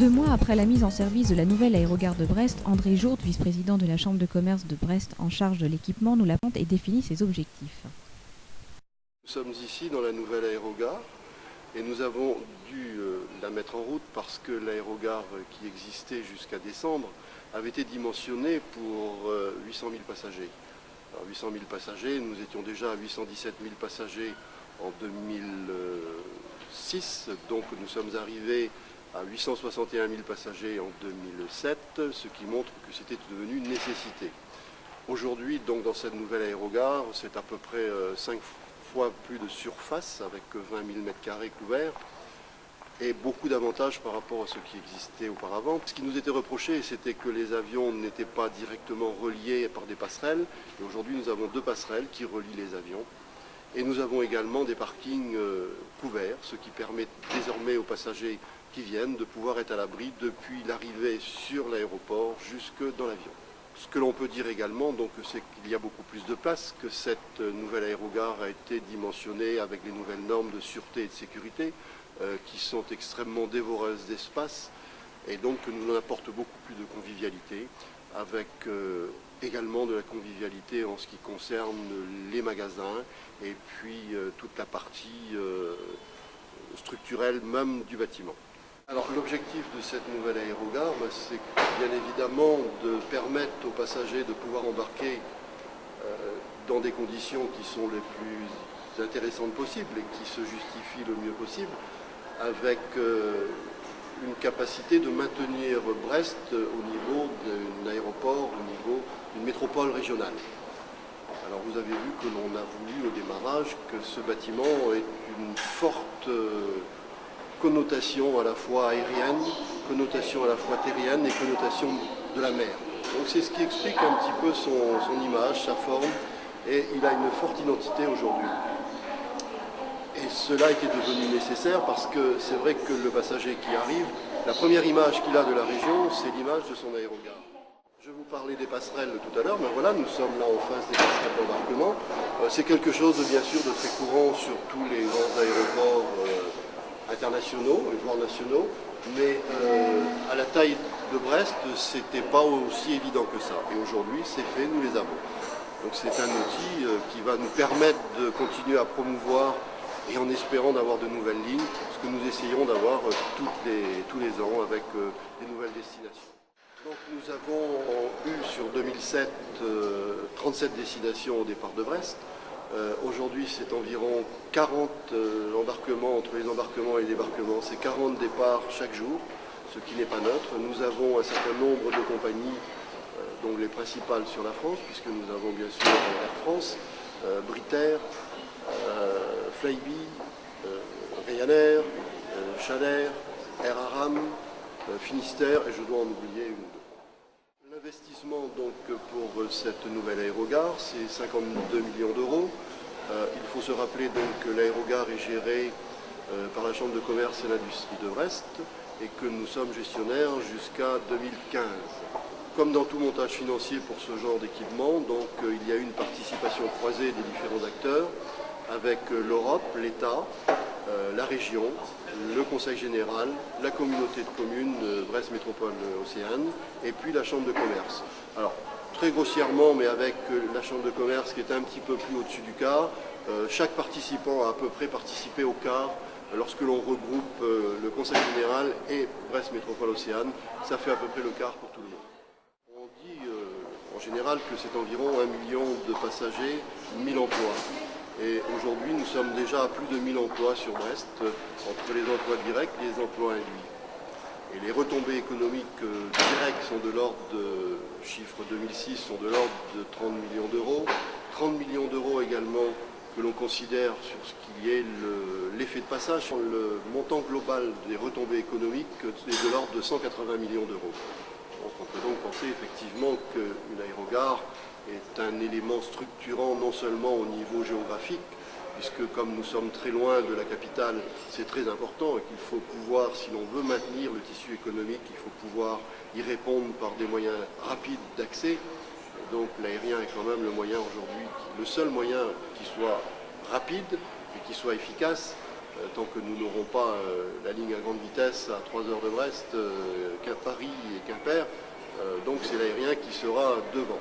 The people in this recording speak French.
2 mois après la mise en service de la nouvelle aérogare de Brest, André Jourde, vice-président de la Chambre de commerce de Brest en charge de l'équipement, nous la présente et définit ses objectifs. Nous sommes ici dans la nouvelle aérogare et nous avons dû la mettre en route parce que l'aérogare qui existait jusqu'à décembre avait été dimensionnée pour 800 000 passagers. Alors 800 000 passagers, nous étions déjà à 817 000 passagers en 2006, donc nous sommes arrivés à 861 000 passagers en 2007, ce qui montre que c'était devenu une nécessité. Aujourd'hui, donc dans cette nouvelle aérogare, c'est à peu près 5 fois plus de surface, avec 20 000 m² couverts, et beaucoup d'avantages par rapport à ce qui existait auparavant. Ce qui nous était reproché, c'était que les avions n'étaient pas directement reliés par des passerelles, et aujourd'hui nous avons 2 passerelles qui relient les avions. Et nous avons également des parkings couverts, ce qui permet désormais aux passagers qui viennent de pouvoir être à l'abri depuis l'arrivée sur l'aéroport jusque dans l'avion. Ce que l'on peut dire également, donc, c'est qu'il y a beaucoup plus de place, que cette nouvelle aérogare a été dimensionnée avec les nouvelles normes de sûreté et de sécurité qui sont extrêmement dévoreuses d'espace et donc nous en apporte beaucoup plus de convivialité avec également de la convivialité en ce qui concerne les magasins et puis toute la partie structurelle même du bâtiment. Alors l'objectif de cette nouvelle aérogare, c'est bien évidemment de permettre aux passagers de pouvoir embarquer dans des conditions qui sont les plus intéressantes possibles et qui se justifient le mieux possible, avec une capacité de maintenir Brest au niveau d'un aéroport, au niveau d'une métropole régionale. Alors vous avez vu que l'on a voulu au démarrage que ce bâtiment ait une forte connotation à la fois aérienne, connotation à la fois terrienne et connotation de la mer. Donc c'est ce qui explique un petit peu son image, sa forme, et il a une forte identité aujourd'hui. Et cela était devenu nécessaire parce que c'est vrai que le passager qui arrive, la première image qu'il a de la région, c'est l'image de son aérogare. Je vous parlais des passerelles tout à l'heure, mais voilà, nous sommes là en face des passerelles d'embarquement. C'est quelque chose bien sûr de très courant sur tous les grands aéroports internationaux, voire nationaux, mais à la taille de Brest, c'était pas aussi évident que ça. Et aujourd'hui, c'est fait, nous les avons. Donc c'est un outil qui va nous permettre de continuer à promouvoir et en espérant d'avoir de nouvelles lignes, ce que nous essayons d'avoir tous les ans avec des nouvelles destinations. Donc nous avons eu sur 2007 37 destinations au départ de Brest. Aujourd'hui, c'est environ 40 embarquements, entre les embarquements et les débarquements, c'est 40 départs chaque jour, ce qui n'est pas neutre. Nous avons un certain nombre de compagnies, donc les principales sur la France, puisque nous avons bien sûr Air France, Britair, Flybe, Ryanair, Chalair, Air Aram, Finistère, et je dois en oublier une ou deux. L'investissement donc pour cette nouvelle aérogare, c'est 52 millions d'euros. Il faut se rappeler donc que l'aérogare est gérée par la Chambre de commerce et l'industrie de Brest et que nous sommes gestionnaires jusqu'à 2015. Comme dans tout montage financier pour ce genre d'équipement, donc il y a eu une participation croisée des différents acteurs avec l'Europe, l'État, la région, le Conseil général, la communauté de communes Brest Métropole Océane et puis la Chambre de commerce. Alors très grossièrement, mais avec la Chambre de commerce qui est un petit peu plus au-dessus du quart, chaque participant a à peu près participé au quart. Lorsque l'on regroupe le Conseil général et Brest Métropole Océane, ça fait à peu près le quart pour tout le monde. On dit en général que c'est environ 1 million de passagers, 1000 emplois. Et aujourd'hui, nous sommes déjà à plus de 1000 emplois sur Brest, entre les emplois directs et les emplois induits. Et les retombées économiques directes sont de l'ordre de, chiffre 2006, sont de l'ordre de 30 millions d'euros. 30 millions d'euros également que l'on considère sur ce qu'il y ait l'effet de passage. Le montant global des retombées économiques est de l'ordre de 180 millions d'euros. On peut donc penser effectivement qu'une aérogare est un élément structurant non seulement au niveau géographique, puisque comme nous sommes très loin de la capitale, c'est très important et qu'il faut pouvoir, si l'on veut maintenir le tissu économique, il faut pouvoir y répondre par des moyens rapides d'accès. Donc l'aérien est quand même le moyen aujourd'hui, le seul moyen qui soit rapide et qui soit efficace tant que nous n'aurons pas la ligne à grande vitesse à 3 heures de Brest, qu'à Paris et Quimper. Donc c'est l'aérien qui sera devant.